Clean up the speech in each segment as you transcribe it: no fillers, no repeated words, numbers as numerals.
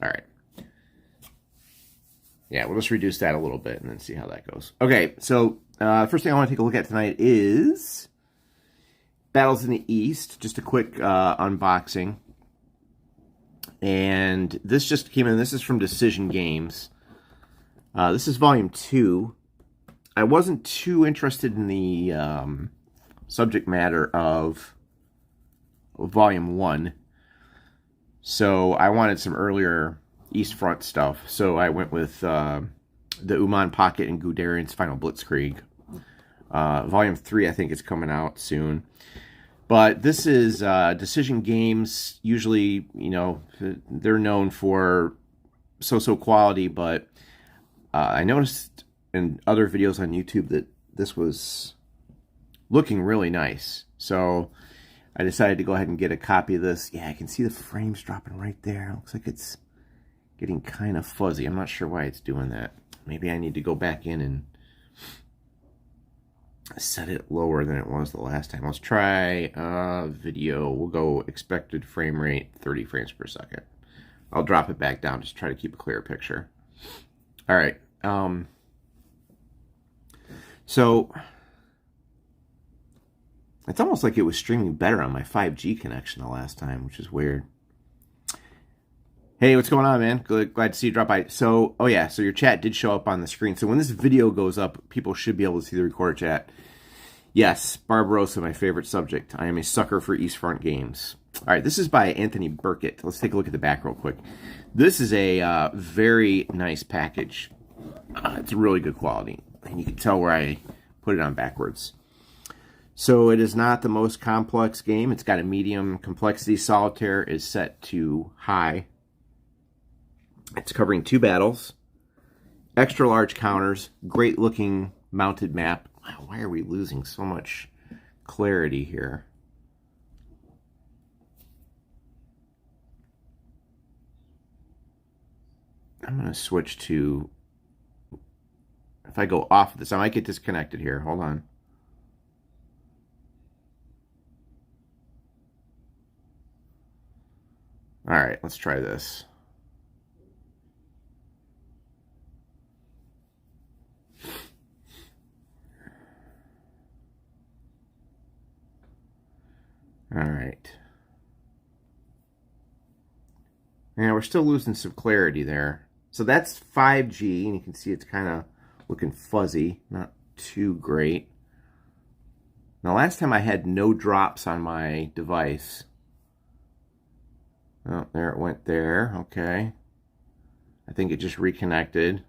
All right. Yeah, we'll just reduce that a little bit and then see how that goes. Okay, so first thing I want to take a look at tonight is Battles in the East. Just a quick unboxing. And this just came in. This is from Decision Games. This is Volume 2. I wasn't too interested in the subject matter of Volume 1. So I wanted some earlier East Front stuff. So I went with the Uman Pocket and Guderian's Final Blitzkrieg. Volume 3, I think, is coming out soon. But this is Decision Games. Usually, you know, they're known for so-so quality, but I noticed in other videos on YouTube that this was looking really nice. So I decided to go ahead and get a copy of this. Yeah, I can see the frames dropping right there. Looks like it's getting kind of fuzzy. I'm not sure why it's doing that. Maybe I need to go back in and set it lower than it was the last time. Let's try video. We'll go expected frame rate 30 frames per second. I'll drop it back down just to try to keep a clearer picture. All right. So it's almost like it was streaming better on my 5G connection the last time, which is weird. Hey, what's going on, man? Glad to see you drop by. So, oh yeah, so your chat did show up on the screen. So when this video goes up, people should be able to see the recorder chat. Yes, Barbarossa, my favorite subject. I am a sucker for East Front games. All right, this is by Anthony Burkett. Let's take a look at the back real quick. This is a very nice package. It's really good quality. And you can tell where I put it on backwards. So it is not the most complex game. It's got a medium complexity. Solitaire is set to high. It's covering 2 battles. Extra large counters. Great looking mounted map. Wow, why are we losing so much clarity here? I'm going to switch to... If I go off of this, I might get disconnected here. Hold on. All right, let's try this. All right. Yeah, we're still losing some clarity there. So that's 5G, and you can see it's kind of looking fuzzy, not too great. Now, last time I had no drops on my device. Oh, there it went there. Okay. I think it just reconnected.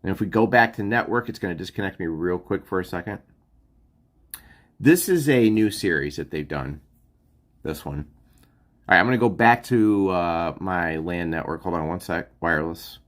And if we go back to network, it's going to disconnect me real quick for a second. This is a new series that they've done. This one. All right, I'm going to go back to my LAN network. Hold on one sec. Wireless.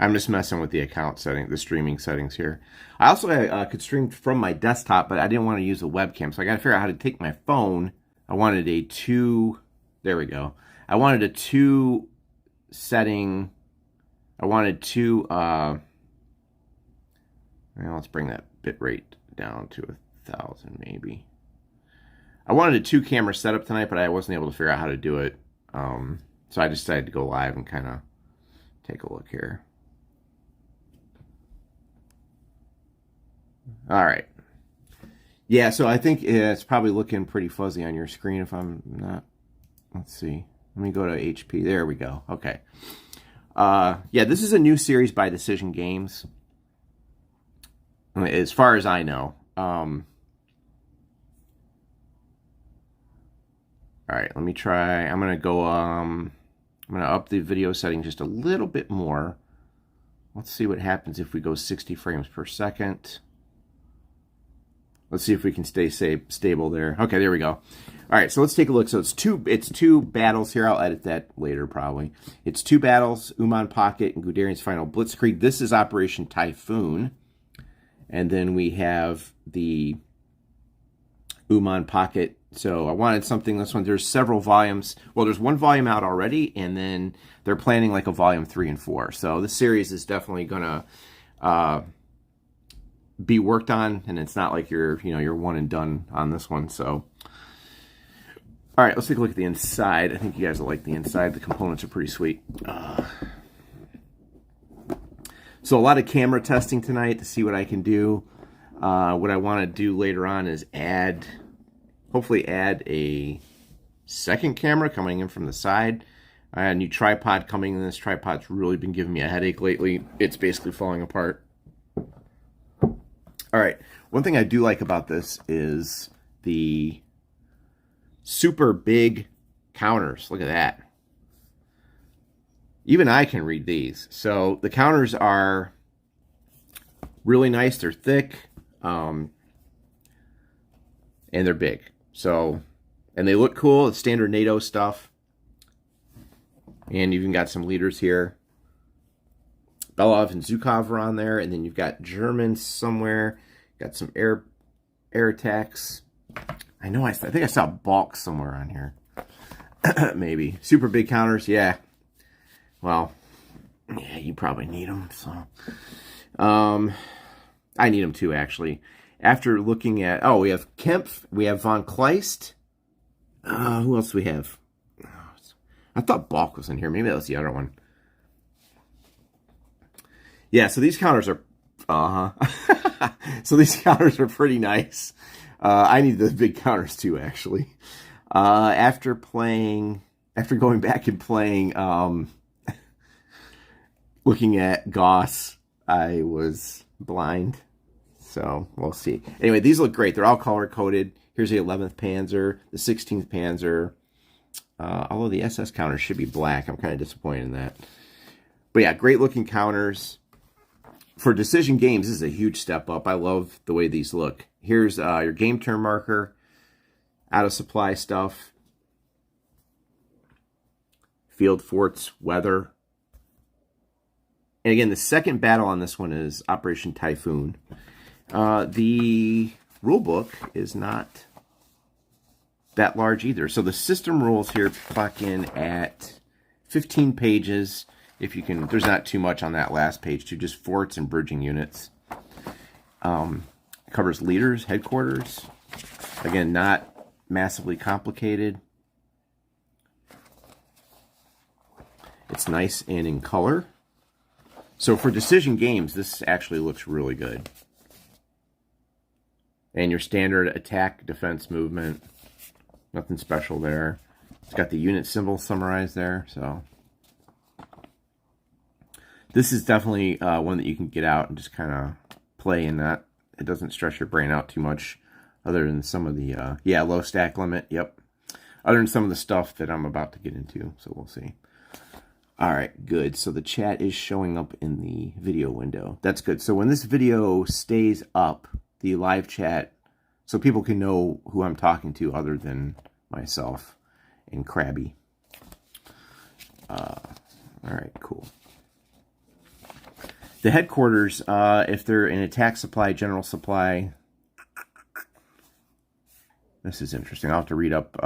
I'm just messing with the account setting, the streaming settings here. I also could stream from my desktop, but I didn't want to use a webcam, so I got to figure out how to take my phone. I wanted a 2, there we go. I wanted a 2 setting, I wanted 2, well, let's bring that bit rate down to 1,000 maybe. I wanted a 2 camera setup tonight, but I wasn't able to figure out how to do it. So I decided to go live and kind of take a look here. All right. Yeah, so I think it's probably looking pretty fuzzy on your screen if I'm not. Let's see. Let me go to HP. There we go. Okay. Yeah, this is a new series by Decision Games, as far as I know. All right, let me try. I'm going to go, I'm going to up the video setting just a little bit more. Let's see what happens if we go 60 frames per second. Let's see if we can stay stable there. Okay, there we go. All right, so let's take a look. So it's two battles here. I'll edit that later probably. It's 2 battles, Uman Pocket and Guderian's Final Blitzkrieg. This is Operation Typhoon. And then we have the Uman Pocket. So I wanted something, this one, there's several volumes. Well, there's one volume out already, and then they're planning like a volume 3 and 4. So this series is definitely going to be worked on, and it's not like you're one and done on this one. So, all right, let's take a look at the inside. I think you guys will like the inside. The components are pretty sweet. So a lot of camera testing tonight to see what I can do. What I want to do later on is hopefully add a second camera coming in from the side. I had a new tripod coming in. This tripod's really been giving me a headache lately. It's basically falling apart. All right, one thing I do like about this is the super big counters. Look at that. Even I can read these. So the counters are really nice. They're thick, and they're big. So, and they look cool. It's standard NATO stuff. And you've even got some leaders here. Belov and Zhukov are on there, and then you've got Germans somewhere. Got some air attacks. I know. I think I saw Balk somewhere on here. Maybe super big counters. Yeah. Well, yeah, you probably need them. So, I need them too, actually. After looking at, we have Kempf, we have von Kleist. Who else do we have? I thought Balk was in here. Maybe that was the other one. Yeah, so these counters are, so these counters are pretty nice. I need the big counters too, actually. After going back and playing, looking at Gauss, I was blind. So we'll see. Anyway, these look great. They're all color-coded. Here's the 11th Panzer, the 16th Panzer. Although the SS counters should be black. I'm kind of disappointed in that. But yeah, great-looking counters. For Decision Games, this is a huge step up. I love the way these look. Here's your game turn marker. Out-of-supply stuff. Field forts, weather. And again, the second battle on this one is Operation Typhoon. The rule book is not that large either. So the system rules here clock in at 15 pages. If you can, there's not too much on that last page too, just forts and bridging units. Covers leaders, headquarters. Again, not massively complicated. It's nice and in color. So for Decision Games, this actually looks really good. And your standard attack, defense, movement. Nothing special there. It's got the unit symbol summarized there. So this is definitely one that you can get out and just kind of play in that. It doesn't stress your brain out too much other than some of the, low stack limit. Yep. Other than some of the stuff that I'm about to get into. So we'll see. All right, good. So the chat is showing up in the video window. That's good. So when this video stays up, the live chat, so people can know who I'm talking to other than myself and Krabby. All right, cool. The headquarters, if they're in attack supply, general supply, this is interesting. I'll have to read up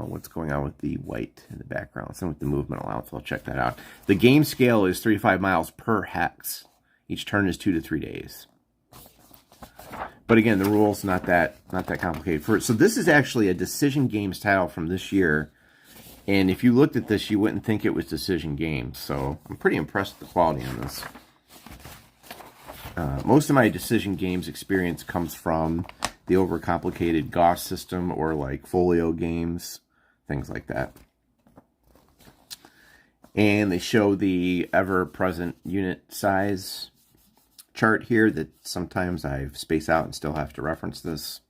what's going on with the white in the background. Some with the movement allowance. I'll check that out. The game scale is 3 to 5 miles per hex. Each turn is 2 to 3 days. But again, the rules not that complicated. So this is actually a Decision Games title from this year. And if you looked at this, you wouldn't think it was Decision Games. So I'm pretty impressed with the quality on this. Most of my Decision Games experience comes from the overcomplicated Gauss system or like Folio games, things like that. And they show the ever-present unit size chart here that sometimes I space out and still have to reference this.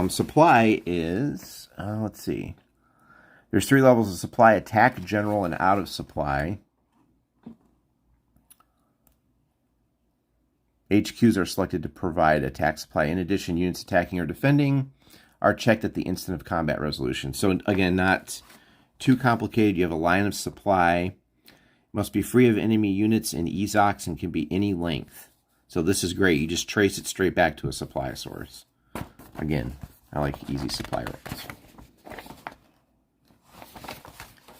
Supply is, let's see. There's 3 levels of supply: attack, general, and out of supply. HQs are selected to provide attack supply. In addition, units attacking or defending are checked at the instant of combat resolution. So again, not too complicated. You have a line of supply. Must be free of enemy units and EZOCs and can be any length. So this is great. You just trace it straight back to a supply source. Again, I like easy supply routes.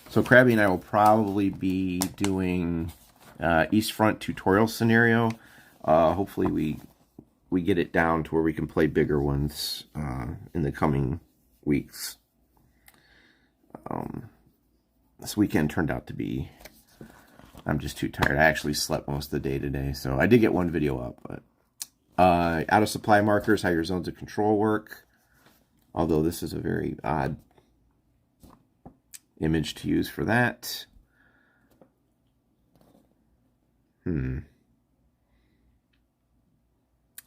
So Krabby and I will probably be doing East Front tutorial scenario. Hopefully we get it down to where we can play bigger ones in the coming weeks. This weekend turned out to be, I'm just too tired. I actually slept most of the day today, so I did get one video up. But out of supply markers, how your zones of control work. Although this is a very odd image to use for that.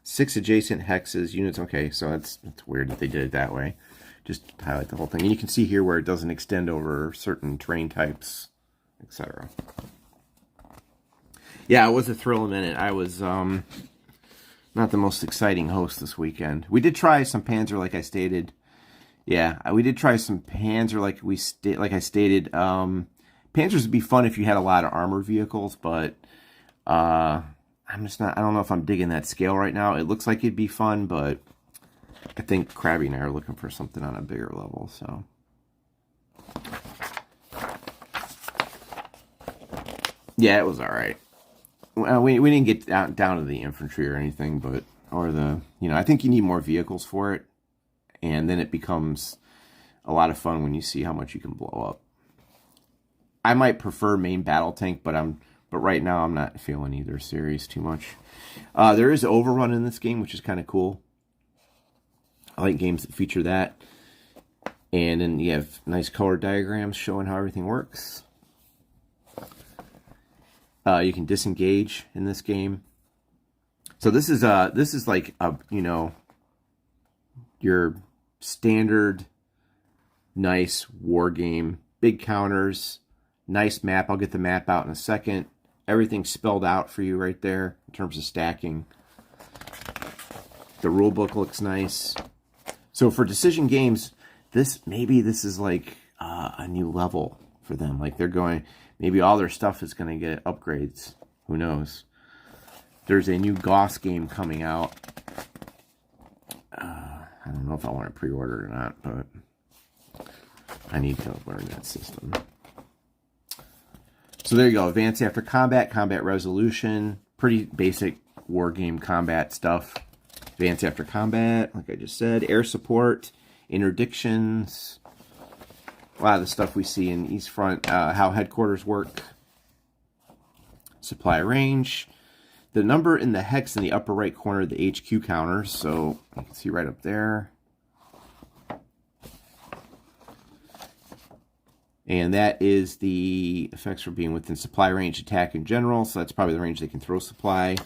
6 adjacent hexes, units. Okay, so that's weird that they did it that way. Just highlight the whole thing. And you can see here where it doesn't extend over certain terrain types, etc. Yeah, it was a thrill a minute. I was not the most exciting host this weekend. We did try some Panzer, like I stated. Yeah, we did try some Panzer, like I stated. Panzers would be fun if you had a lot of armored vehicles, but I'm just not. I don't know if I'm digging that scale right now. It looks like it'd be fun, but I think Krabby and I are looking for something on a bigger level. So, yeah, it was all right. We didn't get down to the infantry or anything, but I think you need more vehicles for it, and then it becomes a lot of fun when you see how much you can blow up. I might prefer main battle tank, but right now I'm not feeling either series too much. There is overrun in this game, which is kind of cool. I like games that feature that. And then you have nice color diagrams showing how everything works. You can disengage in this game. So this is like your standard nice war game. Big counters, nice map. I'll get the map out in a second. Everything's spelled out for you right there in terms of stacking. The rule book looks nice. So for decision games, maybe this is like a new level for them. Like they're going, maybe all their stuff is going to get upgrades. Who knows? There's a new Gauss game coming out. I don't know if I want to pre-order it or not, but I need to learn that system. So there you go. Advance after combat, combat resolution. Pretty basic war game combat stuff. Advance after combat, like I just said. Air support, interdictions. A lot of the stuff we see in East Front. How headquarters work. Supply range. The number in the hex in the upper right corner of the HQ counters. So you can see right up there. And that is the effects for being within supply range, attack in general. So that's probably the range they can throw supply.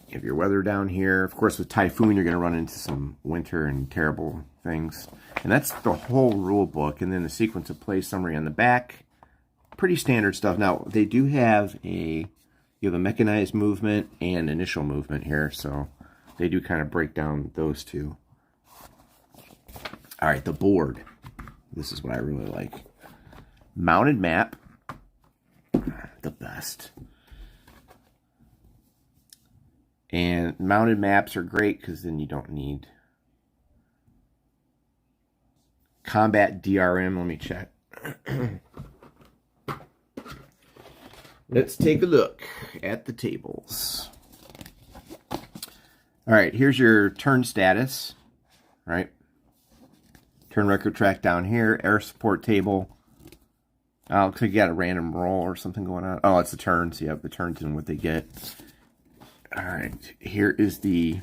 You have your weather down here. Of course, with Typhoon, you're going to run into some winter and terrible things. And that's the whole rule book. And then the sequence of play summary on the back. Pretty standard stuff. Now, they do have you have a mechanized movement and initial movement here. So they do kind of break down those two. All right, the board. This is what I really like. Mounted map. The best. And mounted maps are great because then you don't need combat DRM. Let me check. Let's take a look at the tables. All right, here's your turn status. All right. Turn record track down here. Air support table. Looks like you got a random roll or something going on. Oh, it's the turns. Yep, the turns and what they get. All right, here is the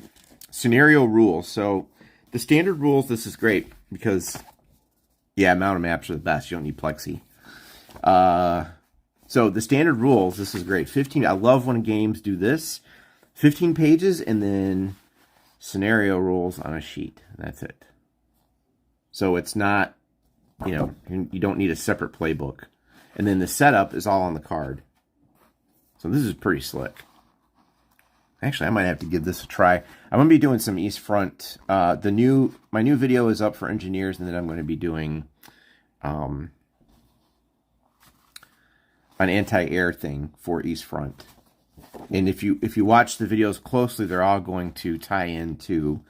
scenario rules. So the standard rules, this is great because, yeah, mounted maps are the best. You don't need plexi. So the standard rules, this is great. 15. I love when games do this. 15 pages and then scenario rules on a sheet. That's it. So it's not, you don't need a separate playbook. And then the setup is all on the card. So this is pretty slick. Actually, I might have to give this a try. I'm going to be doing some East Front. My new video is up for engineers, and then I'm going to be doing an anti-air thing for East Front. And if you watch the videos closely, they're all going to tie into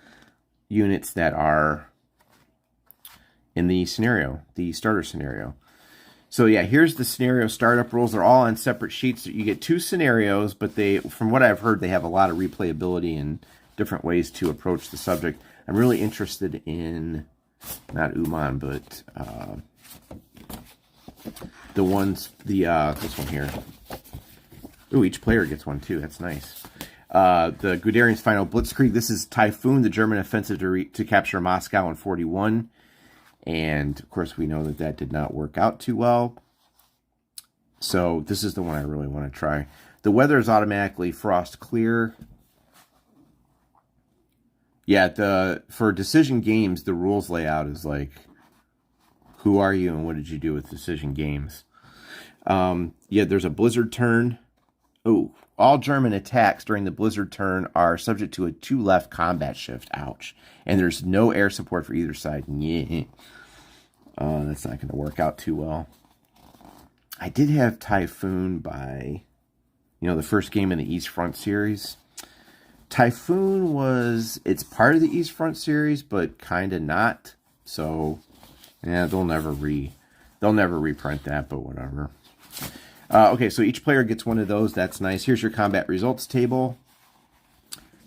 units that are in the scenario, the starter scenario. So yeah, here's the scenario startup rules. They're all on separate sheets. You get 2 scenarios, but they, from what I've heard, they have a lot of replayability and different ways to approach the subject. I'm really interested in, not Uman, but the ones, this one here. Ooh, each player gets one too. That's nice. The Guderian's Final Blitzkrieg. This is Typhoon, the German offensive to capture Moscow in 41. And, of course, we know that that did not work out too well. So this is the one I really want to try. The weather is automatically frost clear. Yeah, for decision games, the rules layout is like, who are you and what did you do with decision games? Yeah, there's a blizzard turn. Oh, all German attacks during the blizzard turn are subject to a 2 left combat shift. Ouch. And there's no air support for either side. Yeah. That's not going to work out too well. I did have Typhoon by, the first game in the East Front series. Typhoon it's part of the East Front series, but kind of not. So, yeah, they'll never reprint that, but whatever. Okay, so each player gets one of those. That's nice. Here's your combat results table.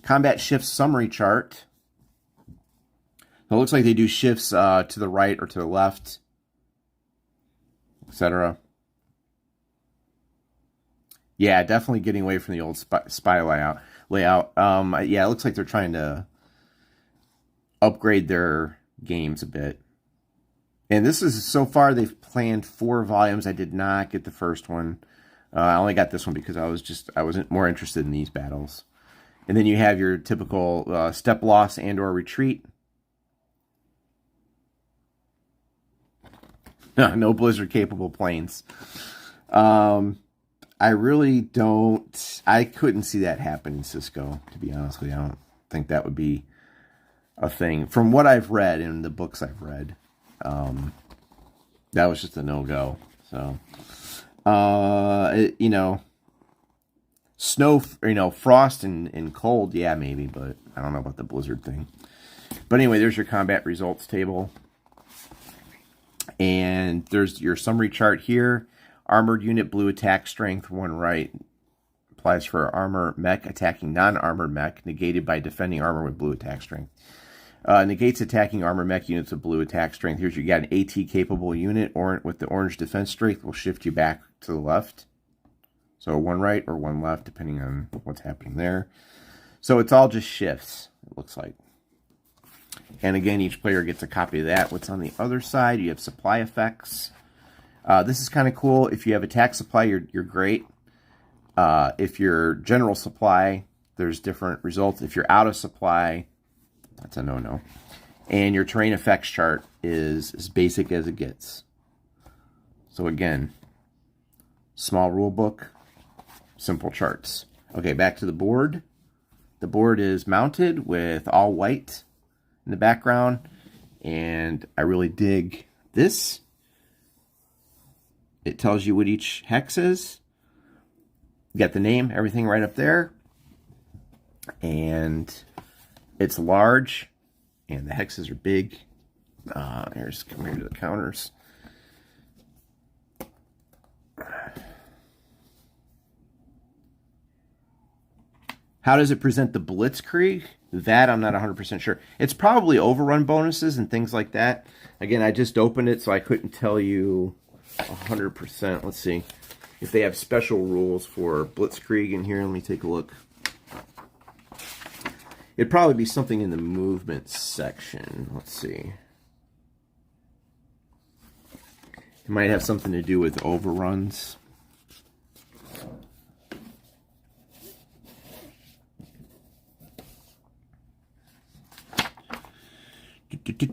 Combat shift summary chart. So it looks like they do shifts to the right or to the left, etc. Yeah, definitely getting away from the old spy layout. Yeah, it looks like they're trying to upgrade their games a bit. And this is, so far, they've planned 4 volumes. I did not get the first one. I only got this one because I wasn't more interested in these battles. And then you have your typical step loss and or retreat. No blizzard capable planes. I really don't. I couldn't see that happen in Cisco, to be honest with you. I don't think that would be a thing. From what I've read in the books I've read, that was just a no-go. So, snow, frost and cold, yeah, maybe, but I don't know about the blizzard thing. But anyway, there's your combat results table. And there's your summary chart here. Armored unit, blue attack strength, 1 right. Applies for armor mech attacking non-armored mech, negated by defending armor with blue attack strength. Negates attacking armor mech units with blue attack strength. Here's you got an AT capable unit, or with the orange defense strength, will shift you back to the left. So 1 right or 1 left, depending on what's happening there. So it's all just shifts, it looks like. And again, each player gets a copy of that. What's on the other side? You have supply effects. This is kind of cool. If you have attack supply, you're great. If you're general supply, there's different results. If you're out of supply, that's a no-no. And your terrain effects chart is as basic as it gets. So again, small rule book, simple charts. Okay, back to the board. The board is mounted with all white in the background, and I really dig this. It tells you what each hex is. You got the name, everything right up there. And it's large, and the hexes are big. Come here to the counters. How does it present the Blitzkrieg? That I'm not 100% sure. It's probably overrun bonuses and things like that. Again, I just opened it, so I couldn't tell you 100%. Let's see if they have special rules for Blitzkrieg in here. Let me take a look. It'd probably be something in the movement section. Let's see. It might have something to do with overruns.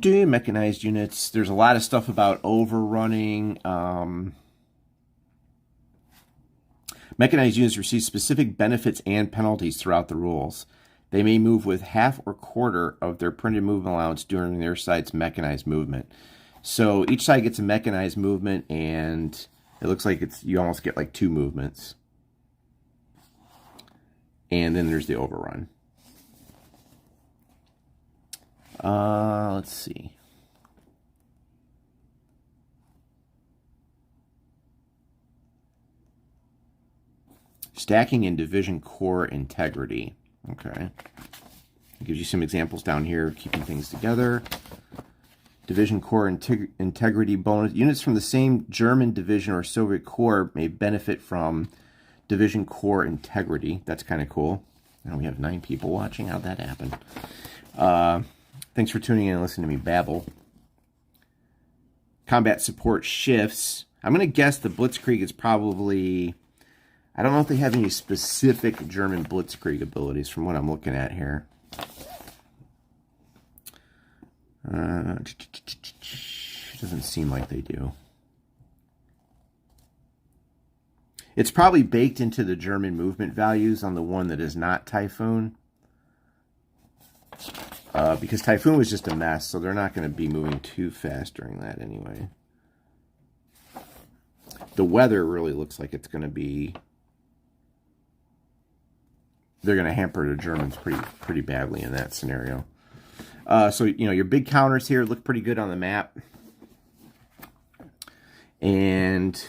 Mechanized units. There's a lot of stuff about overrunning. Mechanized units receive specific benefits and penalties throughout the rules. They may move with half or quarter of their printed movement allowance during their side's mechanized movement. So each side gets a mechanized movement, and it looks like you almost get like 2 movements. And then there's the overrun. Let's see. Stacking and division core integrity. Okay. It gives you some examples down here, keeping things together. Division core integrity bonus. Units from the same German division or Soviet corps may benefit from division core integrity. That's kind of cool. Now we have 9 people watching. How'd that happen? Thanks for tuning in and listening to me babble. Combat support shifts. I'm going to guess the Blitzkrieg is probably... I don't know if they have any specific German Blitzkrieg abilities from what I'm looking at here. Doesn't seem like they do. It's probably baked into the German movement values on the one that is not Typhoon. Because Typhoon was just a mess, so they're not going to be moving too fast during that anyway. The weather really looks like it's going to be... They're going to hamper the Germans pretty badly in that scenario. So, you know, your big counters here look pretty good on the map. And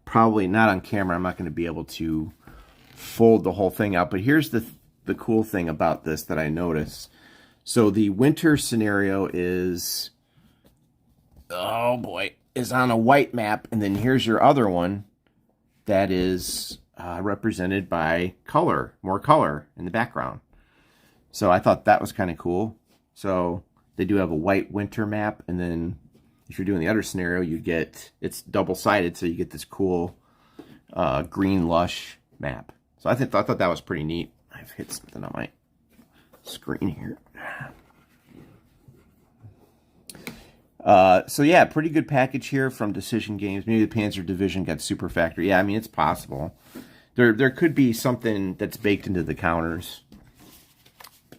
probably not on camera. I'm not going to be able to fold the whole thing out. But here's the cool thing about this that I noticed. So the winter scenario is, oh boy, is on a white map. And then here's your other one that is represented by color, more color in the background. So I thought that was kind of cool. So they do have a white winter map, and then if you're doing the other scenario, you get, it's double-sided, so you get this cool green lush map. So I thought that was pretty neat. I've hit something on my screen here. So yeah, pretty good package here from Decision Games. Maybe the Panzer Division got Super Factory. Yeah, I mean, it's possible. There could be something that's baked into the counters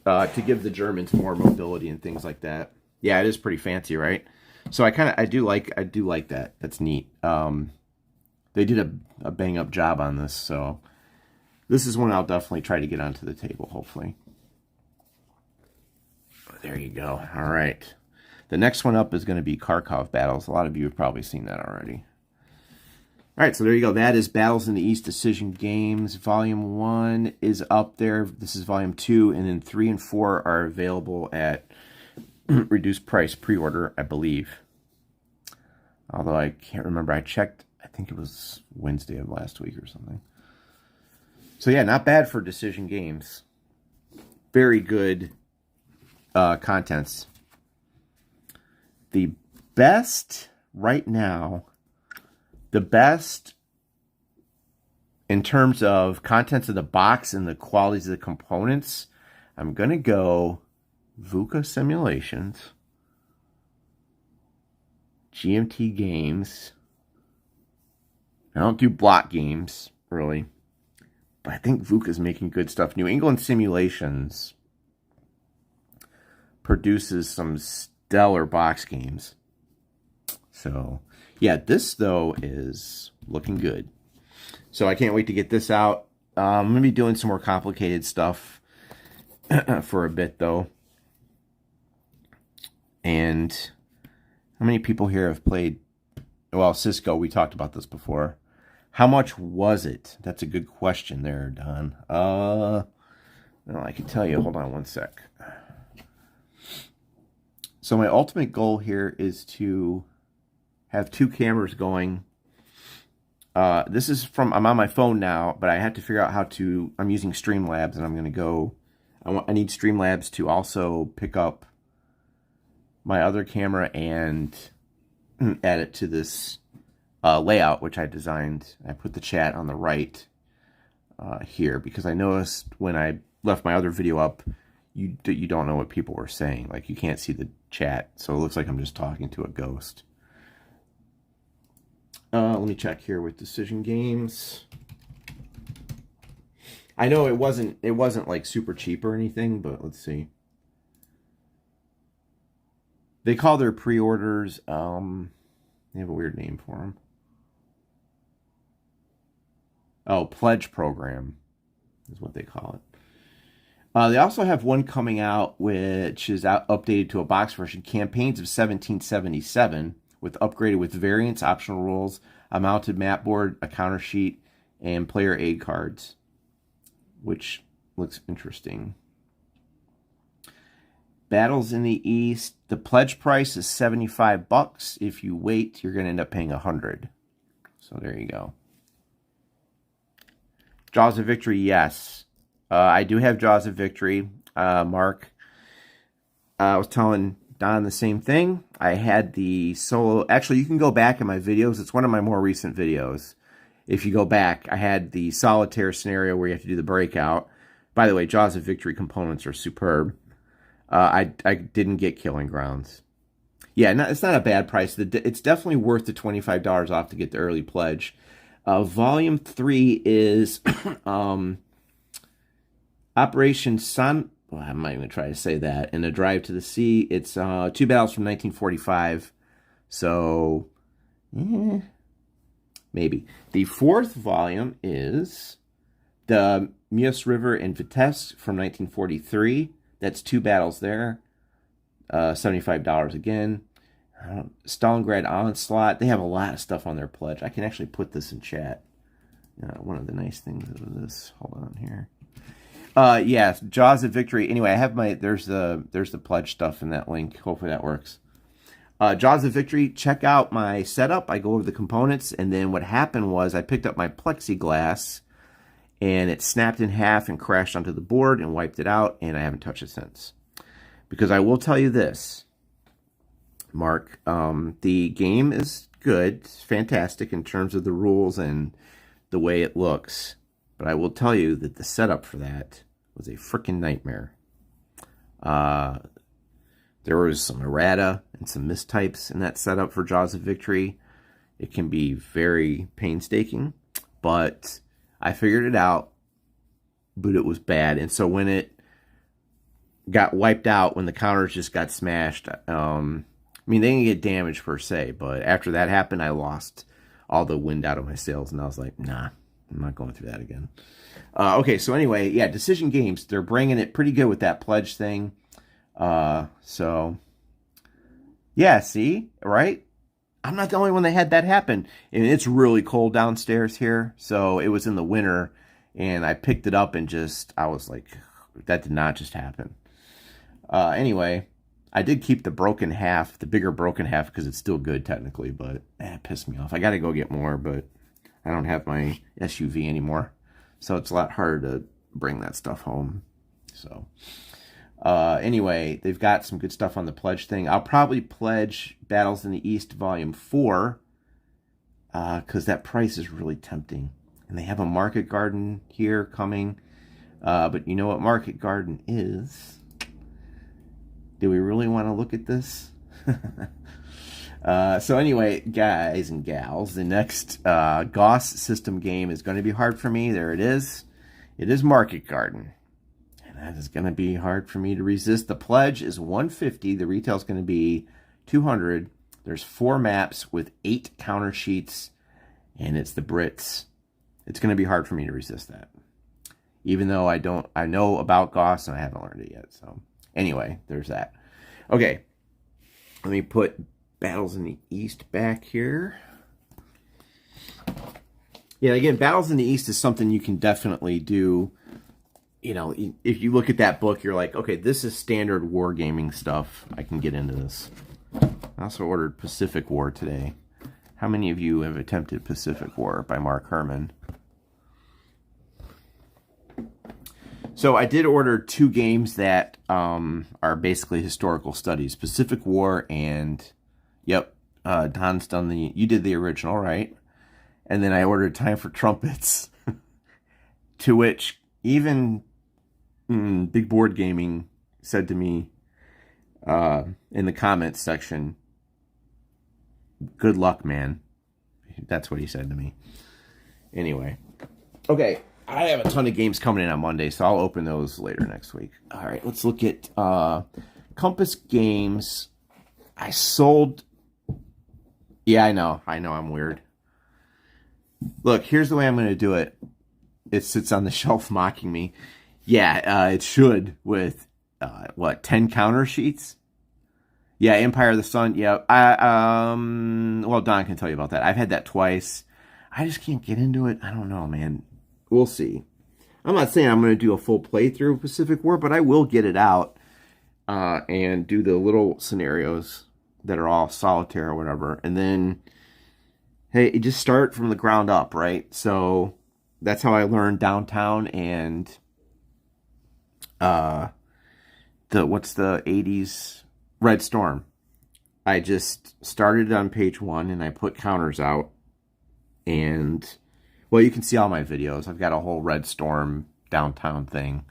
to give the Germans more mobility and things like that. Yeah, it is pretty fancy, right? So I do like that. That's neat. They did a bang up job on this, so this is one I'll definitely try to get onto the table, hopefully. There you go. All right. The next one up is going to be Kharkov Battles. A lot of you have probably seen that already. All right, so there you go. That is Battles in the East Decision Games. Volume 1 is up there. This is Volume 2, and then 3 and 4 are available at reduced price pre-order, I believe. Although I can't remember. I checked, I think it was Wednesday of last week or something. So yeah, not bad for Decision Games. Very good contents. The best right now, the best in terms of contents of the box and the qualities of the components, I'm going to go VUCA Simulations, GMT Games. I don't do block games, really. But I think VUCA's making good stuff. New England Simulations produces some stellar box games. So, yeah, this, though, is looking good. So I can't wait to get this out. I'm going to be doing some more complicated stuff for a bit, though. And how many people here have played... Well, Cisco, we talked about this before. How much was it? That's a good question there, Don. Well, I can tell you. Hold on one sec. So my ultimate goal here is to have 2 cameras going. This is from, I'm on my phone now, but I had to figure out how to, I'm using Streamlabs, and I'm going to go, I need Streamlabs to also pick up my other camera and add it to this layout, which I designed. I put the chat on the right here, because I noticed when I left my other video up, you don't know what people were saying. Like, you can't see the chat, so it looks like I'm just talking to a ghost. Let me check here with Decision Games. I know it wasn't like super cheap or anything, but let's see. They call their pre-orders, they have a weird name for them. Oh, Pledge Program. is what they call it. They also have one coming out, which is updated to a box version, Campaigns of 1777, with upgraded with variants, optional rules, a mounted map board, a counter sheet, and player aid cards, which looks interesting. Battles in the East. The pledge price is $75. If you wait, you're going to end up paying $100. So there you go. Jaws of Victory, yes. I do have Jaws of Victory, Mark. I was telling Don the same thing. I had the solo. Actually, you can go back in my videos. It's one of my more recent videos. If you go back, I had the solitaire scenario where you have to do the breakout. By the way, Jaws of Victory components are superb. I didn't get Killing Grounds. Yeah, it's not a bad price. It's definitely worth the $25 off to get the early pledge. Volume 3 is... Operation Sun, well, I'm not even going to try to say that. In A Drive to the Sea, it's 2 battles from 1945. So, maybe. The 4th volume is the Meuse River and Vitesse from 1943. That's 2 battles there. $75 again. Stalingrad Onslaught. They have a lot of stuff on their pledge. I can actually put this in chat. One of the nice things of this. Hold on here. Yeah, Jaws of Victory. Anyway, I have there's the pledge stuff in that link. Hopefully that works. Jaws of Victory, check out my setup. I go over the components, and then what happened was I picked up my plexiglass, and it snapped in half and crashed onto the board and wiped it out, and I haven't touched it since. Because I will tell you this, Mark, the game is good. It's fantastic in terms of the rules and the way it looks. But I will tell you that the setup for that was a freaking nightmare. There was some errata and some mistypes in that setup for Jaws of Victory. It can be very painstaking, but I figured it out, but it was bad. And so when it got wiped out, when the counters just got smashed, I mean, they didn't get damaged per se, but after that happened, I lost all the wind out of my sails, and I was like, nah, I'm not going through that again. Okay, so anyway, yeah, Decision Games, they're bringing it pretty good with that pledge thing. So, yeah, see, right? I'm not the only one that had that happen. And it's really cold downstairs here, so it was in the winter, and I picked it up and I was like, that did not just happen. Anyway, I did keep the broken half, the bigger broken half, because it's still good technically, but it pissed me off. I got to go get more, but I don't have my SUV anymore, so it's a lot harder to bring that stuff home. So, anyway, they've got some good stuff on the pledge thing. I'll probably pledge Battles in the East Volume 4, because that price is really tempting. And they have a Market Garden here coming, but you know what Market Garden is? Do we really want to look at this? So anyway, guys and gals, the next Gauss system game is going to be hard for me. There it is. It is Market Garden. And that is going to be hard for me to resist. The pledge is $150. The retail is going to be $200. There's 4 maps with 8 counter sheets, and it's the Brits. It's going to be hard for me to resist that. Even though I know about Gauss and I haven't learned it yet. So anyway, there's that. Okay, let me put Battles in the East back here. Yeah, again, Battles in the East is something you can definitely do. You know, if you look at that book, you're like, okay, this is standard wargaming stuff. I can get into this. I also ordered Pacific War today. How many of you have attempted Pacific War by Mark Herman? So I did order 2 games that are basically historical studies. Pacific War and, yep, Don's done you did the original, right? And then I ordered Time for Trumpets, to which even Big Board Gaming said to me in the comments section, good luck, man. That's what he said to me. Anyway, okay. I have a ton of games coming in on Monday, so I'll open those later next week. All right, let's look at Compass Games. I sold... Yeah, I know I'm weird. Look, here's the way I'm going to do it. it sits on the shelf mocking me. Yeah, it should with, what, 10 counter sheets? Yeah, Empire of the Sun. Yeah, well, Don can tell you about that. I've had that twice. I just can't get into it. I don't know, man. We'll see. I'm not saying I'm going to do a full playthrough of Pacific War, but I will get it out and do the little scenarios that are all solitaire or whatever. And then, hey, you just start from the ground up, right? So that's how I learned Downtown and what's the 80s Red Storm. I just started on page 1 and I put counters out. And, well, you can see all my videos. I've got a whole Red Storm Downtown thing.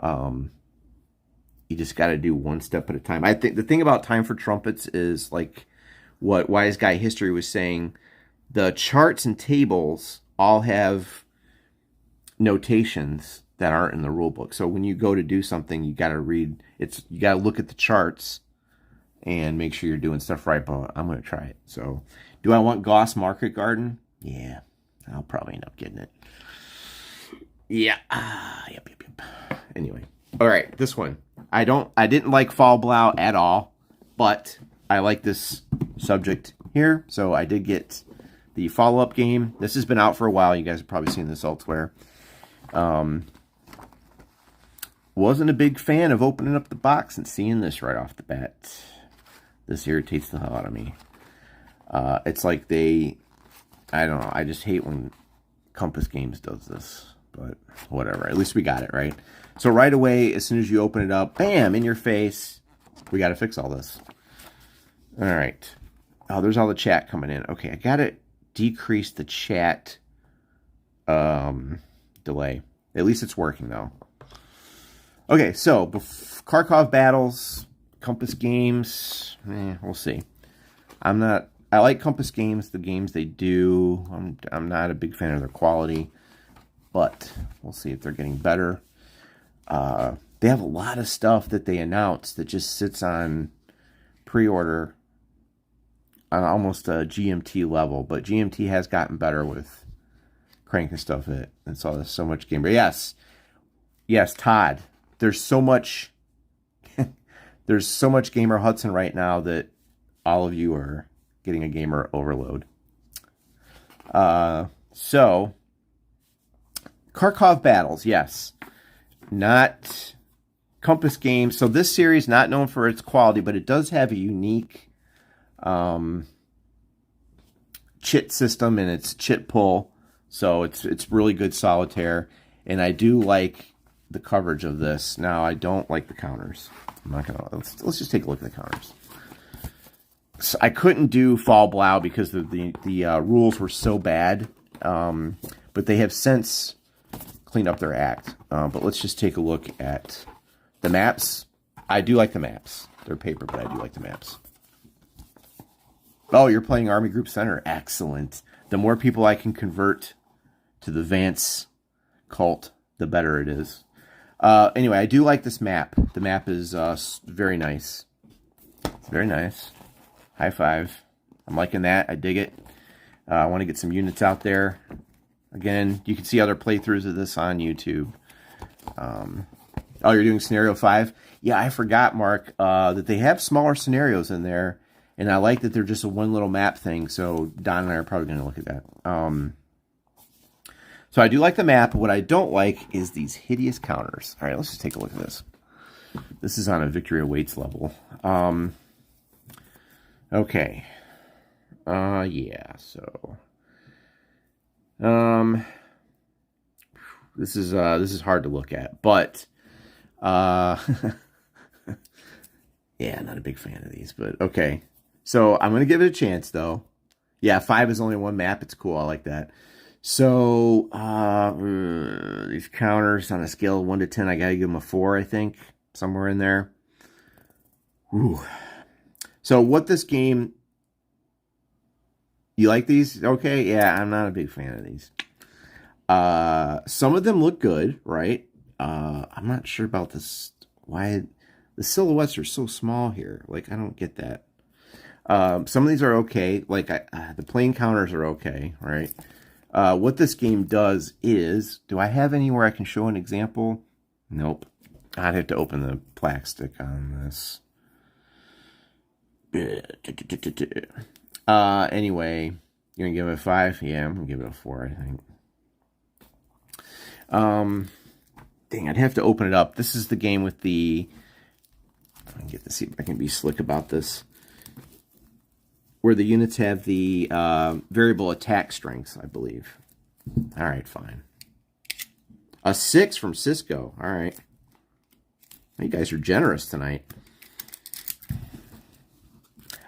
You just got to do one step at a time. I think the thing about Time for Trumpets is like what Wise Guy History was saying. The charts and tables all have notations that aren't in the rule book. So when you go to do something, you got to read. You got to look at the charts and make sure you're doing stuff right. But I'm going to try it. So, do I want Goss Market Garden? Yeah, I'll probably end up getting it. Yeah. Yep. Anyway, all right, this one. I didn't like Fall Blau at all, but I like this subject here, so I did get the follow-up game. This has been out for a while. You guys have probably seen this elsewhere. Wasn't a big fan of opening up the box and seeing this right off the bat. This irritates the hell out of me. It's like I don't know. I just hate when Compass Games does this, but whatever. At least we got it, right? So right away, as soon as you open it up, bam, in your face, we got to fix all this. All right. Oh, there's all the chat coming in. Okay, I got to decrease the chat delay. At least it's working, though. Okay, so Kharkov battles, Compass Games, we'll see. I like Compass Games, the games they do. I'm not a big fan of their quality, but we'll see if they're getting better. They have a lot of stuff that they announce that just sits on pre-order on almost a GMT level, but GMT has gotten better with cranking stuff in. And so there's so much game. But yes, Todd, there's so much Gamer Hudson right now that all of you are getting a gamer overload. So Kharkov battles, yes. Not Compass Games. So this series not known for its quality, but it does have a unique chit system and its chit pull. So it's really good solitaire, and I do like the coverage of this. Now I don't like the counters. I'm not gonna. Let's just take a look at the counters. So I couldn't do Fall Blau because the rules were so bad, but they have since cleaned up their act. But let's just take a look at the maps. I do like the maps. They're paper, but I do like the maps. Oh, you're playing Army Group Center. Excellent. The more people I can convert to the Vance cult, the better it is. Anyway, I do like this map. The map is very nice. It's very nice. High five. I'm liking that. I dig it. I want to get some units out there. Again, you can see other playthroughs of this on YouTube. Oh, you're doing Scenario 5? Yeah, I forgot, Mark, that they have smaller scenarios in there. And I like that they're just a one little map thing. So Don and I are probably going to look at that. So I do like the map. What I don't like is these hideous counters. All right, let's just take a look at this. This is on a Victory Awaits level. Okay. Yeah, so this is hard to look at, but yeah, not a big fan of these, but okay. So I'm gonna give it a chance though. Yeah, 5 is only one map. It's cool. I like that. So these counters on a scale of 1 to 10, I gotta give them a 4, I think, somewhere in there. Ooh. So what this game, you like these? Okay, yeah, I'm not a big fan of these. Some of them look good, right? I'm not sure about this. Why the silhouettes are so small here? Like, I don't get that. Some of these are okay. Like, the plane counters are okay, right? What this game does is, do I have anywhere I can show an example? Nope. I'd have to open the plastic on this. Anyway, you're going to give it a 5? Yeah, I'm going to give it a 4, I think. Dang, I'd have to open it up. This is the game with the... I can get to see if I can be slick about this. Where the units have the variable attack strengths, I believe. All right, fine. A 6 from Cisco. All right. You guys are generous tonight.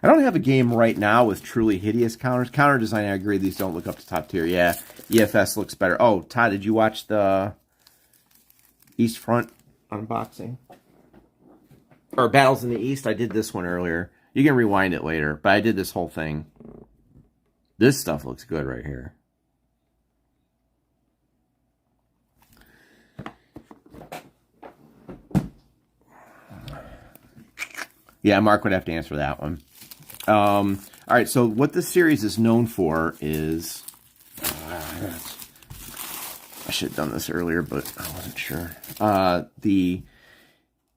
I don't have a game right now with truly hideous counters. Counter design, I agree. These don't look up to top tier. Yeah, EFS looks better. Oh, Todd, did you watch the East Front unboxing? Or Battles in the East? I did this one earlier. You can rewind it later, but I did this whole thing. This stuff looks good right here. Yeah, Mark would have to answer that one. All right, so what this series is known for is... I should have done this earlier, but I wasn't sure. The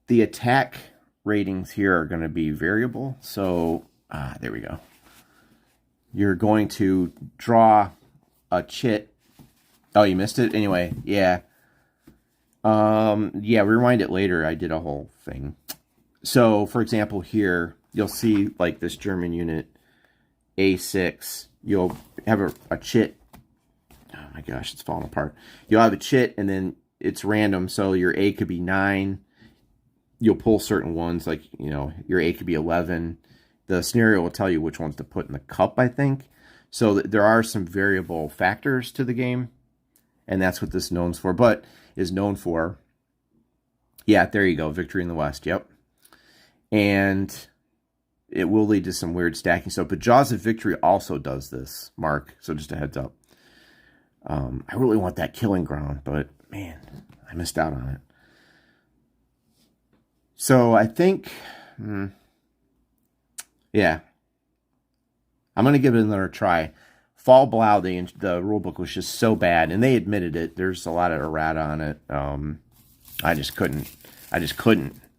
attack ratings here are going to be variable. So, there we go. You're going to draw a chit. Oh, you missed it? Anyway, yeah. Yeah, rewind it later. I did a whole thing. So, for example, here, you'll see, like, this German unit, A6. You'll have a chit. Oh, my gosh, it's falling apart. You'll have a chit, and then it's random. So, your A could be 9. You'll pull certain ones, like, you know, your A could be 11. The scenario will tell you which ones to put in the cup, I think. So, there are some variable factors to the game. And that's what this is known for. Yeah, there you go. Victory in the West. Yep. And it will lead to some weird stacking stuff. But Jaws of Victory also does this, Mark. So just a heads up. I really want that Killing Ground, but man, I missed out on it. So I think, yeah, I'm going to give it another try. Fall Blau, the rulebook was just so bad, and they admitted it. There's a lot of errata on it. I just couldn't.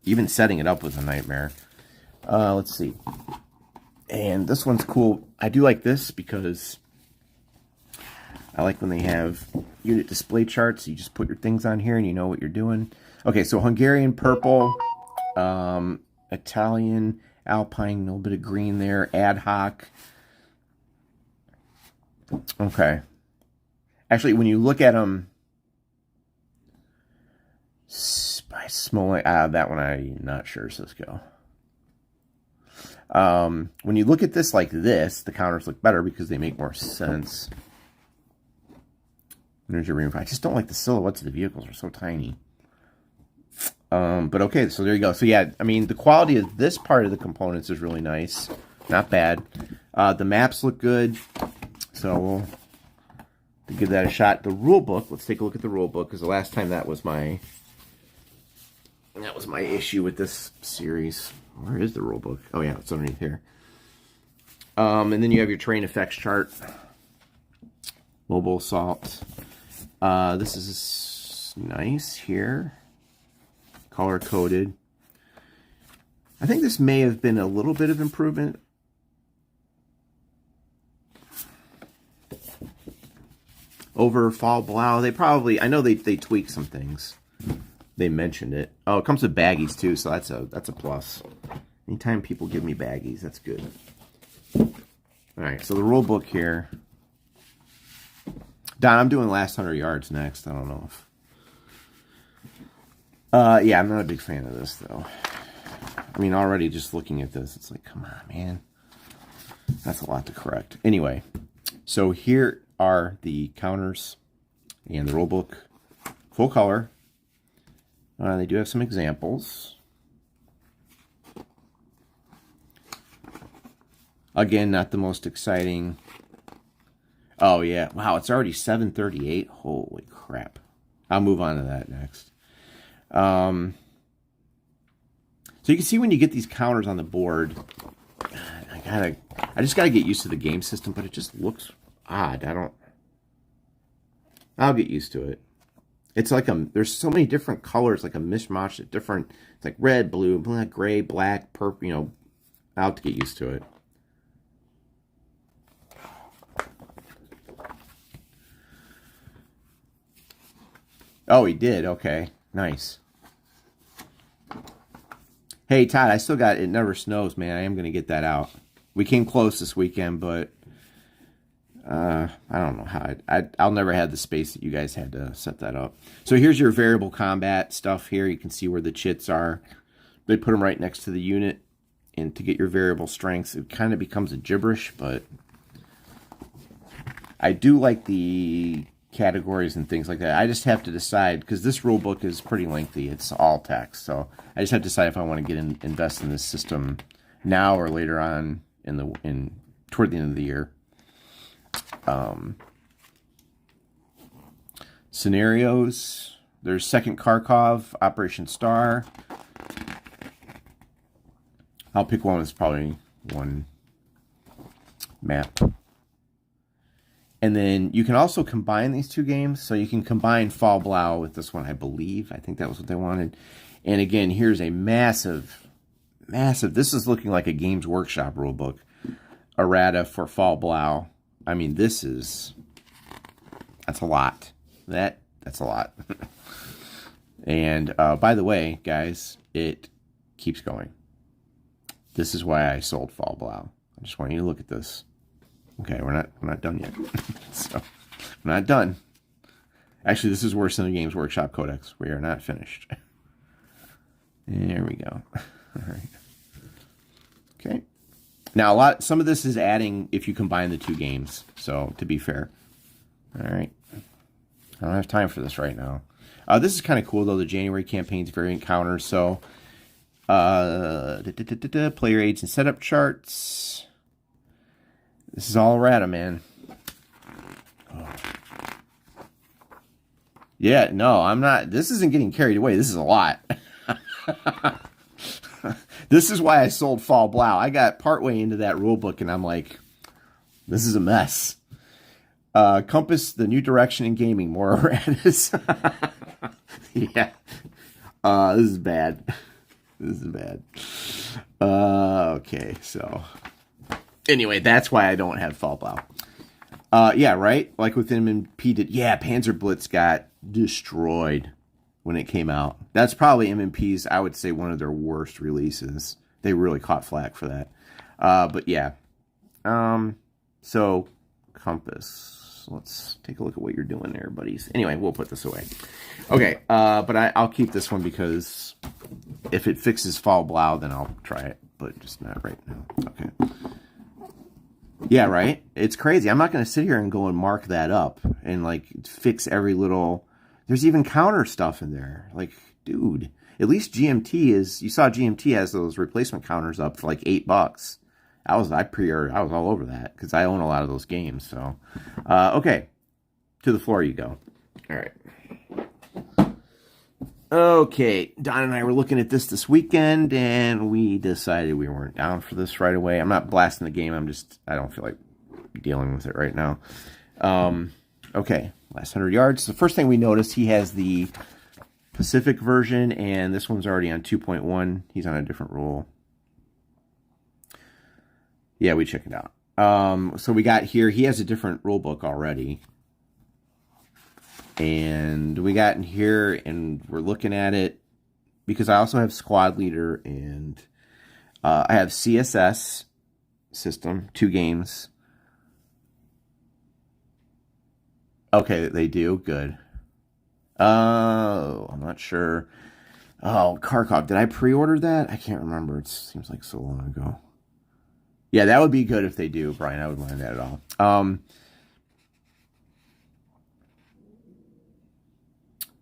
Even setting it up was a nightmare. Let's see. And this one's cool. I do like this because I like when they have unit display charts. You just put your things on here and you know what you're doing. Okay, so Hungarian purple, Italian, Alpine, a little bit of green there, ad hoc. Okay. Actually, when you look at them, by Smollett, that one I'm not sure, Cisco. When you look at this like this, the counters look better because they make more sense. I just don't like the silhouettes of the vehicles. Are so tiny. But okay, so there you go. So yeah, I mean, the quality of this part of the components is really nice. Not bad. The maps look good. So we'll give that a shot. The rule book. Let's take a look at the rule book, because the last time that was my issue with this series. Where is the rule book? Oh yeah, it's underneath here. And then you have your terrain effects chart. Mobile assault. This is nice here. Color coded. I think this may have been a little bit of improvement. Over Fall Blau. They probably, I know they tweaked some things. They mentioned it. Oh, it comes with baggies too, so that's a plus. Anytime people give me baggies, that's good. Alright, so the rule book here. Don, I'm doing last 100 yards next. I don't know if... yeah, I'm not a big fan of this, though. I mean, already just looking at this, it's like, come on, man. That's a lot to correct. Anyway, so here are the counters and the rulebook. Full color. They do have some examples. Again, not the most exciting... Oh, yeah. Wow, it's already 7:38. Holy crap. I'll move on to that next. So you can see when you get these counters on the board, I just gotta get used to the game system, but it just looks odd. I'll get used to it. It's like there's so many different colors, like a mishmash of different, it's like red, blue, black, gray, black, purple, you know, I'll have to get used to it. Oh, he did. Okay. Nice. Hey, Todd, I still got It Never Snows, man. I am going to get that out. We came close this weekend, but I don't know how. I'll never have the space that you guys had to set that up. So here's your variable combat stuff here. You can see where the chits are. They put them right next to the unit. And to get your variable strengths, it kind of becomes a gibberish, but I do like the categories and things like that. I just have to decide, because this rule book is pretty lengthy. It's all text, so I just have to decide if I want to invest in this system now or later on toward the end of the year. Scenarios. There's Second Kharkov, Operation Star. I'll pick one that's probably one map. And then you can also combine these two games. So you can combine Fall Blau with this one, I believe. I think that was what they wanted. And again, here's a massive, this is looking like a Games Workshop rulebook. Errata for Fall Blau. I mean, that's a lot. That's a lot. And by the way, guys, it keeps going. This is why I sold Fall Blau. I just want you to look at this. Okay, we're not done yet. So, we're not done. Actually, this is worse than the Games Workshop Codex. We are not finished. There we go. All right. Okay. Now, some of this is adding if you combine the two games. So, to be fair. All right. I don't have time for this right now. This is kind of cool, though. The January campaign's variant counter. So, player aids and setup charts. This is all errata, man. Oh. Yeah, no, I'm not. This isn't getting carried away. This is a lot. This is why I sold Fall Blau. I got partway into that rule book, and I'm like, this is a mess. Compass, the new direction in gaming. More erratas. Yeah. This is bad. This is bad. Okay, so... Anyway, that's why I don't have Fall Blau. Yeah, right? Like with MMP did. Yeah, Panzer Blitz got destroyed when it came out. That's probably MMP's, I would say, one of their worst releases. They really caught flack for that. But yeah. So, Compass. Let's take a look at what you're doing there, buddies. Anyway, we'll put this away. Okay, but I'll keep this one because if it fixes Fall Blau, then I'll try it. But just not right now. Okay. Yeah, right? It's crazy. I'm not going to sit here and go and mark that up and, like, fix every little... There's even counter stuff in there. Like, dude, at least GMT is... You saw GMT has those replacement counters up for, like, $8. I was all over that because I own a lot of those games. So, okay. To the floor you go. All right. Okay, Don and I were looking at this weekend, and we decided we weren't down for this right away. I'm not blasting the game. I don't feel like dealing with it right now. Okay, last 100 yards. The first thing we noticed, he has the Pacific version, and this one's already on 2.1. He's on a different rule. Yeah, we checked it out. So we got here, he has a different rule book already. And we got in here and we're looking at it because I also have Squad Leader and I have CSS system, 2 games. Okay, they do. Good. Oh, I'm not sure. Oh, Karkov. Did I pre-order that? I can't remember. It seems like so long ago. Yeah, that would be good if they do, Brian. I wouldn't mind that at all.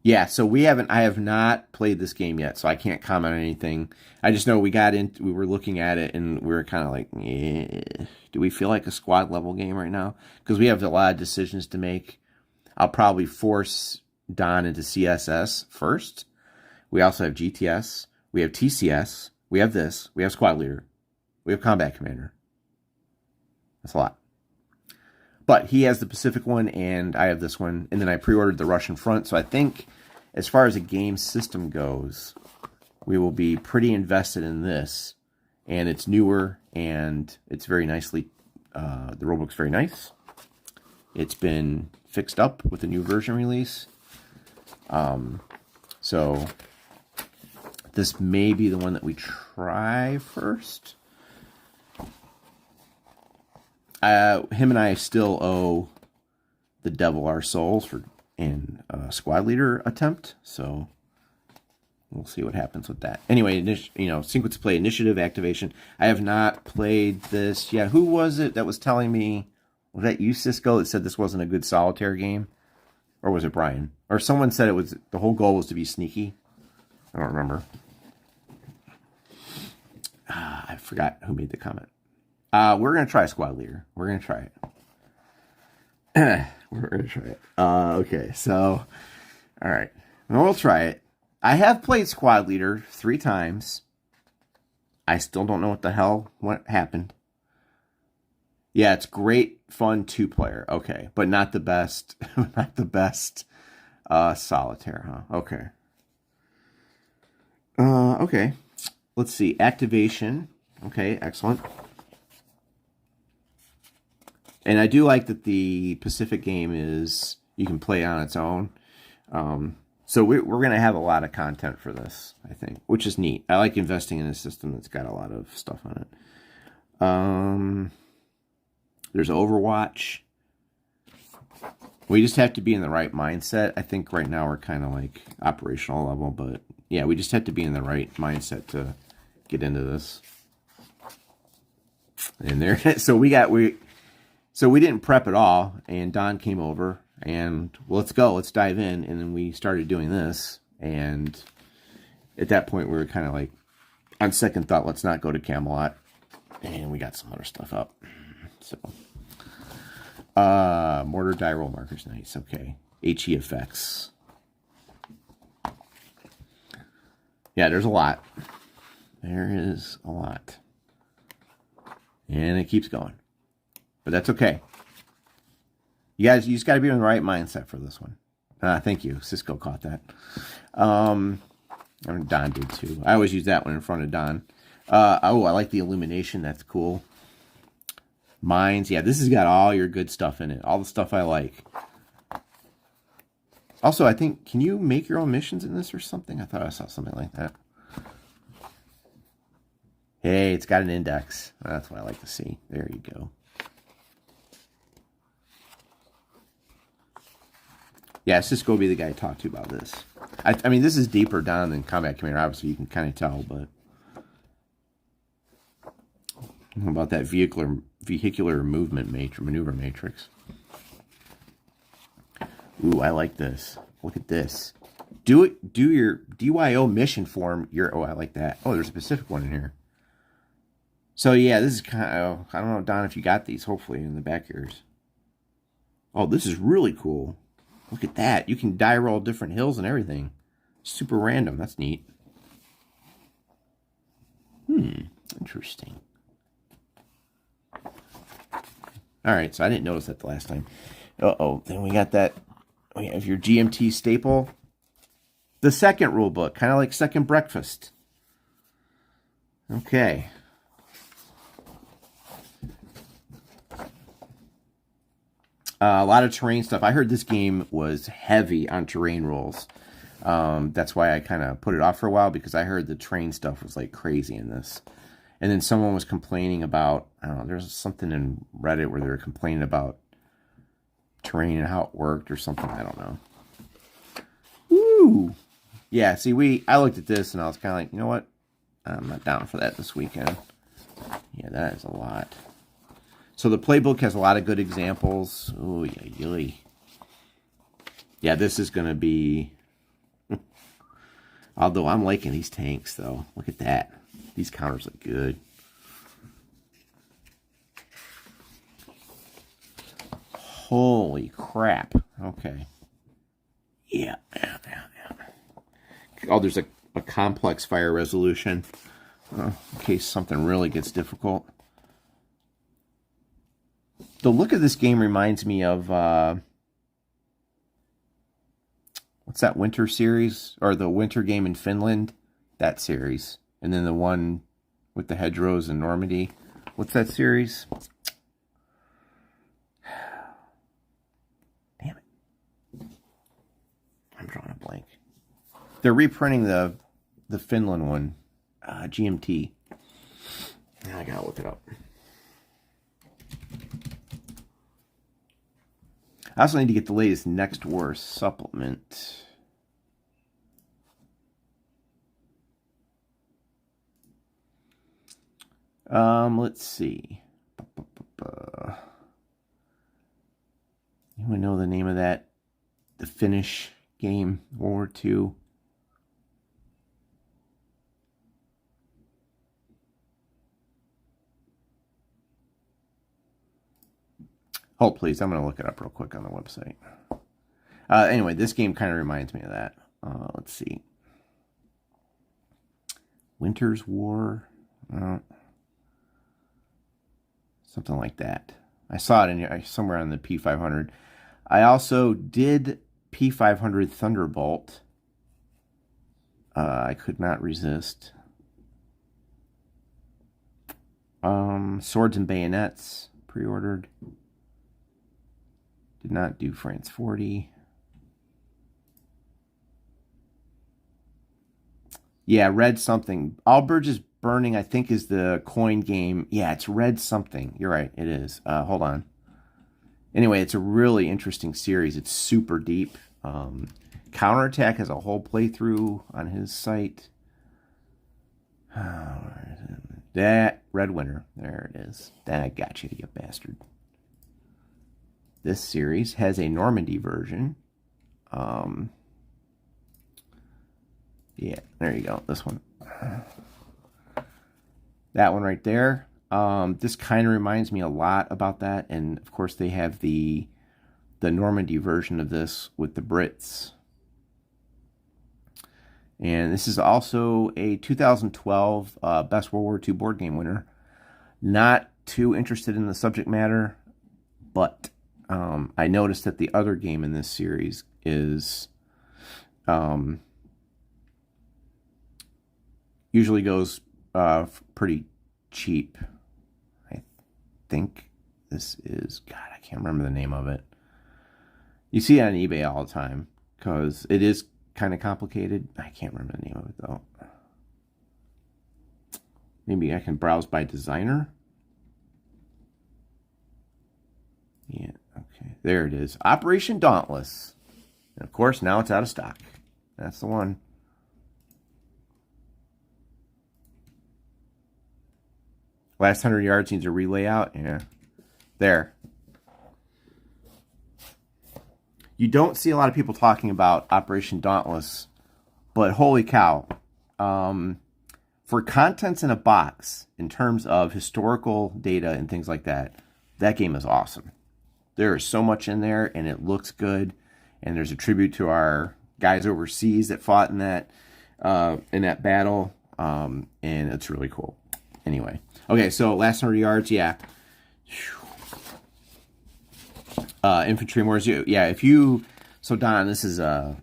Yeah, so I have not played this game yet, so I can't comment on anything. I just know we were looking at it, and we were kind of like, do we feel like a squad level game right now? Because we have a lot of decisions to make. I'll probably force Don into CSS first. We also have GTS. We have TCS. We have this. We have Squad Leader. We have Combat Commander. That's a lot. But he has the Pacific one, and I have this one. And then I pre-ordered the Russian front. So I think as far as a game system goes, we will be pretty invested in this. And it's newer, and it's very nicely... the rulebook's very nice. It's been fixed up with a new version release. So this may be the one that we try first. Him and I still owe the Devil Our Souls in squad leader attempt, so we'll see what happens with that. Anyway, sequence play, initiative, activation. I have not played this. Yeah, who was it that was telling me? Was that you, Cisco, that said this wasn't a good solitaire game? Or was it Brian? Or someone said it was the whole goal was to be sneaky. I don't remember. I forgot who made the comment. We're going to try Squad Leader. We're going to try it. We're going to try it. Okay, so, all right. Well, we'll try it. I have played Squad Leader 3 times. I still don't know what happened. Yeah, it's great fun 2-player. Okay, but not the best, not the best solitaire, huh? Okay. Okay. Let's see. Activation. Okay, excellent. And I do like that the Pacific game is, you can play on its own. So we're going to have a lot of content for this, I think, which is neat. I like investing in a system that's got a lot of stuff on it. There's Overwatch. We just have to be in the right mindset. I think right now we're kind of like operational level, but yeah, we just have to be in the right mindset to get into this. And there, so we didn't prep at all, and Don came over, and well, let's dive in, and then we started doing this, and at that point we were kind of like, on second thought, let's not go to Camelot, and we got some other stuff up. So, mortar die roll markers, nice. Okay, HE effects. Yeah, there's a lot. There is a lot, and it keeps going, but that's okay. You just got to be in the right mindset for this one. Thank you, Cisco caught that. Don did too. I always use that one in front of Don. Oh, I like the illumination. That's cool. Mines. Yeah, this has got all your good stuff in it. All the stuff I like. Also, I think, can you make your own missions in this or something? I thought I saw something like that. Hey, it's got an index. That's what I like to see. There you go. Yeah, Cisco will be the guy to talk to about this. I mean, this is deeper down than Combat Commander. Obviously, you can kind of tell, but... How about that vehicular movement maneuver matrix? Ooh, I like this. Look at this. Do your DYO mission form. Oh, I like that. Oh, there's a specific one in here. So yeah, this is kind of, I don't know, Don, if you got these, hopefully, in the back ears. Oh, this is really cool. Look at that. You can die roll different hills and everything. Super random. That's neat. Interesting. Alright, so I didn't notice that the last time. Uh-oh, then we got that. We have your GMT staple. The second rule book, kind of like Second Breakfast. Okay. A lot of terrain stuff. I heard this game was heavy on terrain rules. That's why I kind of put it off for a while, because I heard the terrain stuff was like crazy in this. And then someone was complaining about, I don't know, there's something in Reddit where they were complaining about terrain and how it worked or something. I don't know. Woo! Yeah, see, I looked at this and I was kind of like, you know what? I'm not down for that this weekend. Yeah, that is a lot. So the playbook has a lot of good examples. Oh, yeah. Yeah, this is going to be... Although I'm liking these tanks, though. Look at that. These counters look good. Holy crap. Okay. Yeah. Oh, there's a complex fire resolution. In case something really gets difficult. The look of this game reminds me of what's that winter series, or the winter game in Finland? That series. And then the one with the hedgerows in Normandy. What's that series? Damn it. I'm drawing a blank. They're reprinting the Finland one. GMT. Now I gotta look it up. I also need to get the latest Next War supplement. Let's see. Anyone know the name of that? The Finnish game, World War II. Hold, please. I'm going to look it up real quick on the website. Anyway, this game kind of reminds me of that. Let's see. Winter's War. Something like that. I saw it in somewhere on the P500. I also did P500 Thunderbolt. I could not resist. Swords and Bayonets. Pre-ordered. Did not do France 40. Yeah, Red something. Allbridge is Burning, I think, is the coin game. Yeah, it's Red something. You're right, it is. Hold on. Anyway, it's a really interesting series. It's super deep. Counterattack has a whole playthrough on his site. That Red Winter. There it is. That I got you, you bastard. This series has a Normandy version. Yeah, there you go. This one. That one right there. This kind of reminds me a lot about that. And, of course, they have the Normandy version of this with the Brits. And this is also a 2012 Best World War II board game winner. Not too interested in the subject matter, but I noticed that the other game in this series is usually goes pretty cheap. I think this is, God, I can't remember the name of it. You see it on eBay all the time because it is kind of complicated. I can't remember the name of it though. Maybe I can browse by designer. Yeah, okay. There it is. Operation Dauntless. And of course, now it's out of stock. That's the one. Last 100 yards needs a relay out. Yeah. There. You don't see a lot of people talking about Operation Dauntless, but holy cow. For contents in a box, in terms of historical data and things like that, that game is awesome. There is so much in there, and it looks good. And there's a tribute to our guys overseas that fought in that battle, and it's really cool. Anyway, okay, so last 100 yards, yeah. Infantry Wars, yeah. If you, so Don, this is a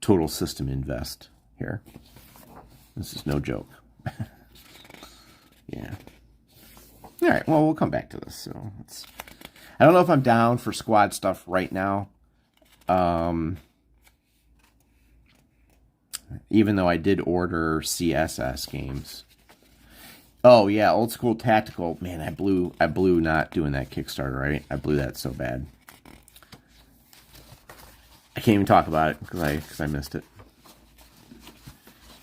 total system invest here. This is no joke. Yeah. All right. Well, we'll come back to this. So I don't know if I'm down for squad stuff right now. Even though I did order CSS games. Oh yeah, old school tactical. Man, I blew not doing that Kickstarter, right? I blew that so bad. I can't even talk about it because I missed it.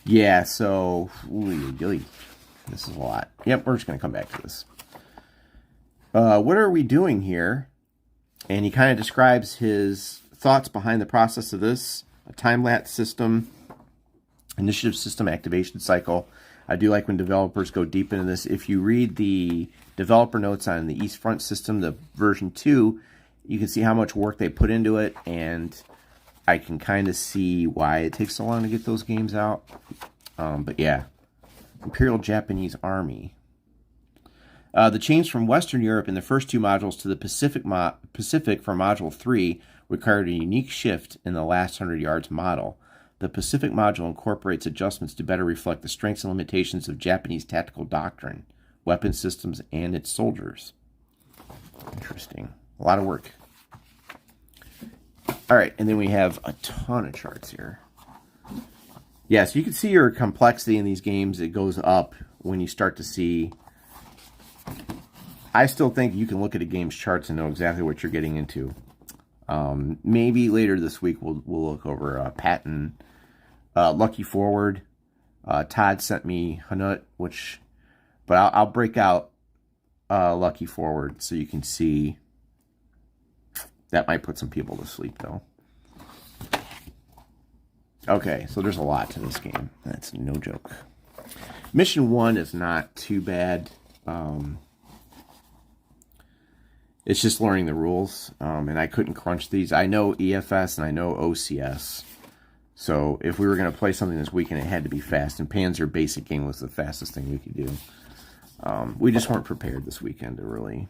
Yeah, so this is a lot. Yep, we're just gonna come back to this. What are we doing here? And he kind of describes his thoughts behind the process of this: a time-lapse system, initiative system activation cycle. I do like when developers go deep into this. If you read the developer notes on the East Front system, the version 2, you can see how much work they put into it, and I can kind of see why it takes so long to get those games out. But yeah, Imperial Japanese Army. The change from Western Europe in the first two modules to the Pacific for Module 3 required a unique shift in the last 100 yards model. The Pacific module incorporates adjustments to better reflect the strengths and limitations of Japanese tactical doctrine, weapon systems, and its soldiers. Interesting. A lot of work. All right, and then we have a ton of charts here. Yeah, so you can see your complexity in these games. It goes up when you start to see... I still think you can look at a game's charts and know exactly what you're getting into. Maybe later this week we'll look over Patton, Lucky Forward. Todd sent me Hanut, but I'll break out Lucky Forward so you can see. That might put some people to sleep, though. Okay, so there's a lot to this game. That's no joke. Mission 1 is not too bad. It's just learning the rules, and I couldn't crunch these. I know EFS and I know OCS. So if we were going to play something this weekend, it had to be fast, and Panzer Basic Game was the fastest thing we could do. We just weren't prepared this weekend to really...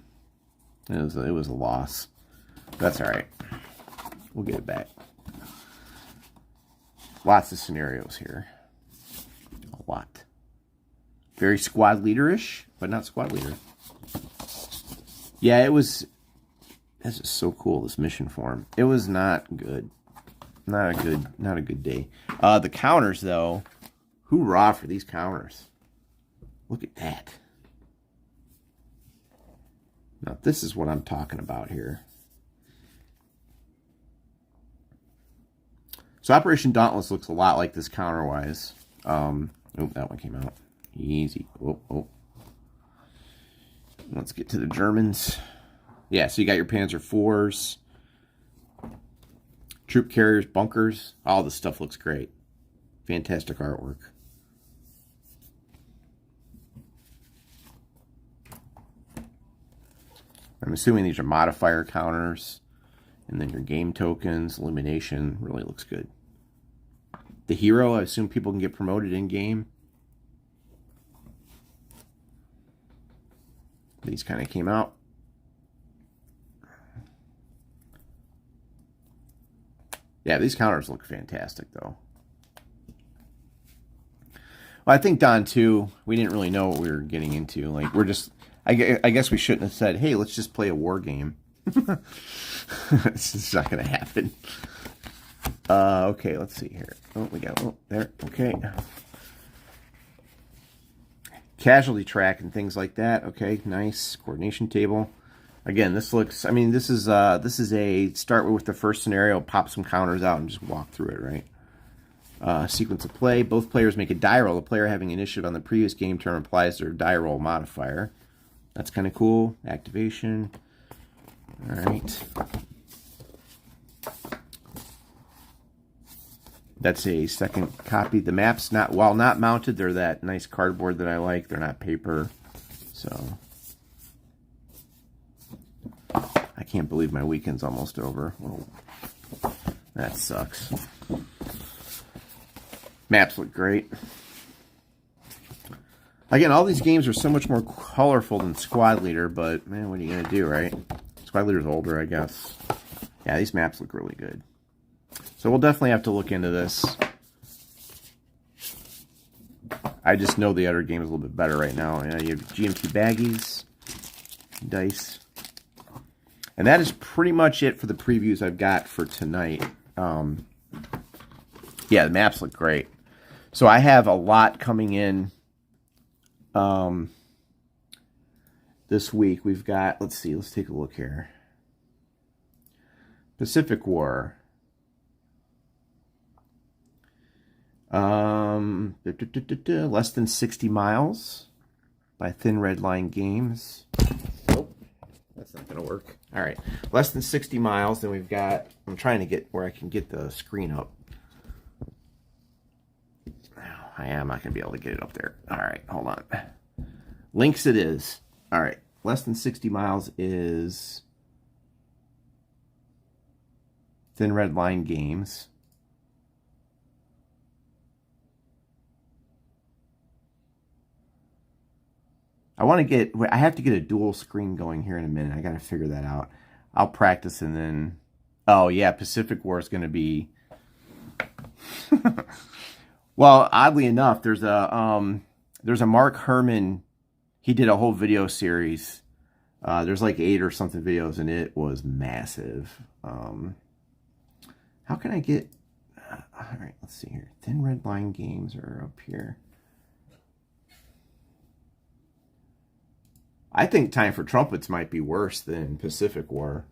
It was a loss. That's all right. We'll get it back. Lots of scenarios here. A lot. Very squad leader-ish, but not squad leader. Yeah, it was... This is so cool, this mission form. It was not good. Not a good day. The counters, though. Hoorah for these counters. Look at that. Now, this is what I'm talking about here. So Operation Dauntless looks a lot like this counter-wise. Oh, that one came out. Easy. Oh. Let's get to the Germans. Yeah, so you got your Panzer IVs, troop carriers, bunkers. All this stuff looks great. Fantastic artwork. I'm assuming these are modifier counters. And then your game tokens, elimination, really looks good. The hero, I assume people can get promoted in-game. These kind of came out. Yeah, these counters look fantastic, though. Well, I think Don 2, we didn't really know what we were getting into. Like, we're just... I guess we shouldn't have said, hey, let's just play a war game. This is not going to happen. Okay, let's see here. Oh, we got... Oh, there. Okay. Casualty track and things like that. Okay, nice. Coordination table. Again, this looks... I mean, this is a... Start with the first scenario, pop some counters out, and just walk through it, right? Sequence of play. Both players make a die roll. The player having initiative on the previous game turn applies their die roll modifier. That's kind of cool. Activation. All right. That's a second copy. The maps, while not mounted, they're that nice cardboard that I like. They're not paper. So I can't believe my weekend's almost over. Well, that sucks. Maps look great. Again, all these games are so much more colorful than Squad Leader, but man, what are you going to do, right? Squad Leader's older, I guess. Yeah, these maps look really good. So we'll definitely have to look into this. I just know the other game is a little bit better right now. Yeah, you have GMT baggies, dice. And that is pretty much it for the previews I've got for tonight. Yeah, the maps look great. So I have a lot coming in this week. We've got, let's see, let's take a look here. Pacific War. Less than 60 miles by Thin Red Line Games. Nope, that's not going to work. All right, less than 60 miles. Then we've got, I'm trying to get where I can get the screen up. I am not going to be able to get it up there. All right, hold on. Links it is. All right, less than 60 miles is Thin Red Line Games. I have to get a dual screen going here in a minute. I got to figure that out. I'll practice and then, oh yeah, Pacific War is going to be, well, oddly enough, there's a Mark Herman, he did a whole video series. There's like 8 or something videos and it was massive. How can I get, all right, let's see here. Thin Red Line games are up here. I think Time for Trumpets might be worse than Pacific War.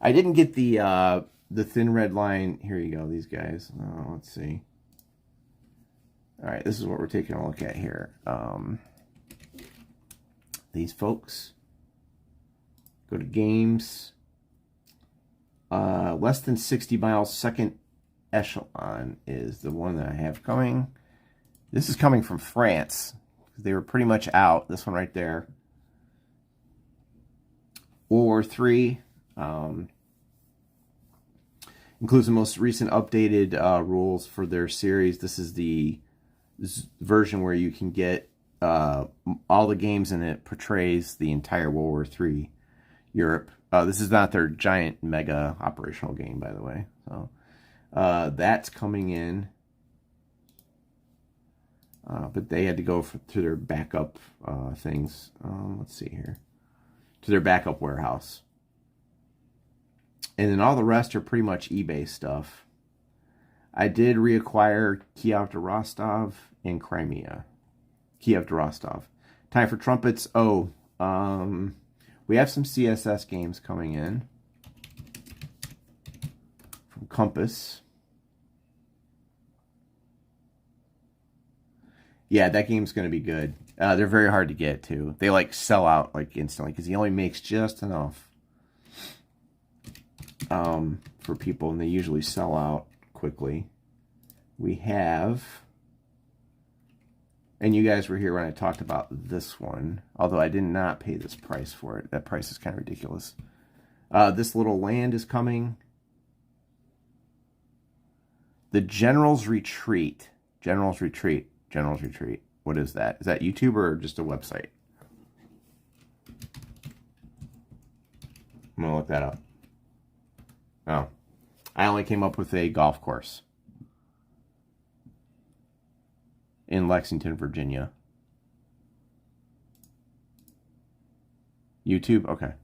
I didn't get the Thin Red Line. Here you go, these guys. Oh, let's see. All right, this is what we're taking a look at here. These folks. Go to games. Less than 60 miles, second echelon is the one that I have coming. This is coming from France. They were pretty much out. This one right there. World War III. Includes the most recent updated rules for their series. This is the version where you can get all the games in it portrays the entire World War III Europe. This is not their giant mega operational game, by the way. So that's coming in. But they had to go to their backup things. Let's see here. To their backup warehouse. And then all the rest are pretty much eBay stuff. I did reacquire Kiev to Rostov and Crimea. Kiev to Rostov. Time for Trumpets. Oh, we have some CSS games coming in. From Compass. Yeah, that game's going to be good. They're very hard to get, too. They, like, sell out, like, instantly, because he only makes just enough for people, and they usually sell out quickly. We have, and you guys were here when I talked about this one, although I did not pay this price for it. That price is kind of ridiculous. This Little Land is coming. The General's Retreat. General's Retreat. General's Retreat. What is that? Is that YouTube or just a website? I'm going to look that up. Oh. I only came up with a golf course. In Lexington, Virginia. YouTube? Okay.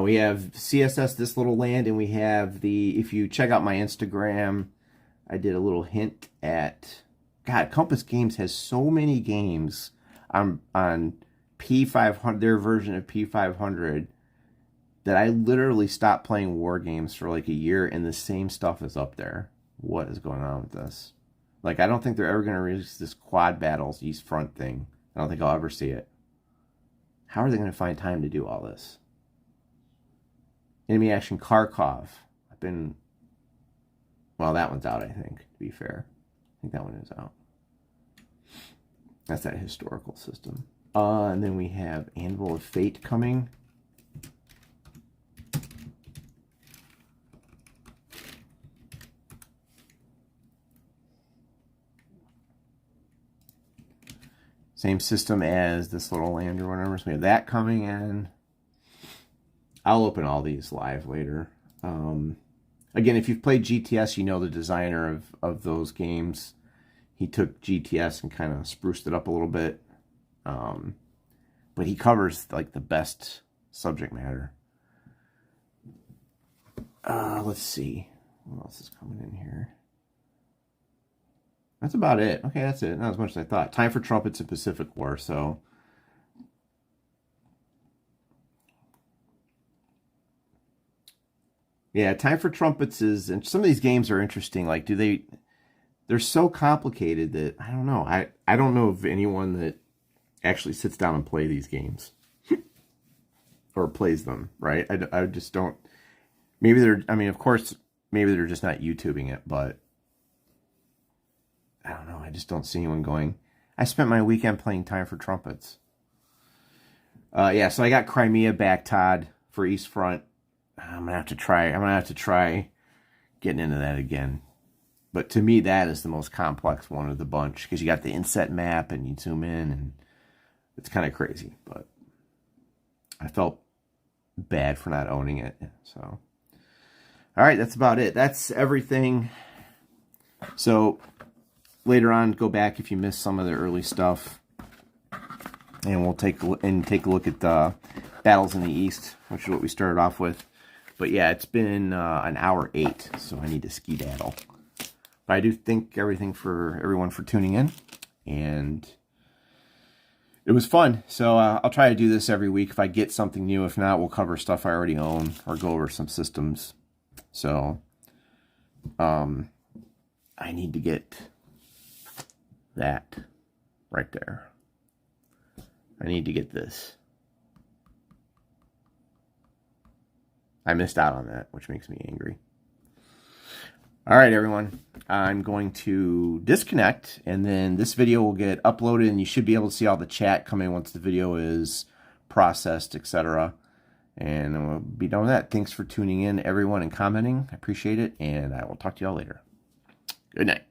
We have CSS This Little Land, and we have the, if you check out my Instagram, I did a little hint at, God, Compass Games has so many games on P500, their version of P500, that I literally stopped playing Wargames for like a year, and the same stuff is up there. What is going on with this? Like, I don't think they're ever going to release this Quad Battles East Front thing. I don't think I'll ever see it. How are they going to find time to do all this? Enemy Action Kharkov. I've been... Well, that one's out, I think, to be fair. I think that one is out. That's that historical system. And then we have Anvil of Fate coming. Same system as This Little Land or whatever. So we have that coming in. I'll open all these live later. Again, if you've played GTS, you know the designer of those games. He took GTS and kind of spruced it up a little bit. But he covers like the best subject matter. Let's see. What else is coming in here? That's about it. Okay, that's it. Not as much as I thought. Time for Trumpets and Pacific War, so... Yeah, Time for Trumpets is... And some of these games are interesting. Like, they're so complicated that... I don't know. I don't know of anyone that actually sits down and play these games. Or plays them, right? I just don't... Maybe they're... I mean, of course, maybe they're just not YouTubing it, but... I don't know. I just don't see anyone going. I spent my weekend playing Time for Trumpets. Yeah, so I got Crimea back, Todd, for East Front. I'm gonna have to try getting into that again. But to me, that is the most complex one of the bunch, because you got the inset map and you zoom in, and it's kind of crazy. But I felt bad for not owning it. So, all right, that's about it. That's everything. So later on, go back if you missed some of the early stuff, and we'll take a look at the Battles in the East, which is what we started off with. But yeah, it's been an hour 8, so I need to skedaddle. But I do thank everyone for tuning in, and it was fun. So I'll try to do this every week if I get something new. If not, we'll cover stuff I already own or go over some systems. So I need to get that right there. I need to get this. I missed out on that, which makes me angry. All right, everyone. I'm going to disconnect, and then this video will get uploaded, and you should be able to see all the chat come in once the video is processed, etc. And we'll be done with that. Thanks for tuning in, everyone, and commenting. I appreciate it, and I will talk to y'all later. Good night.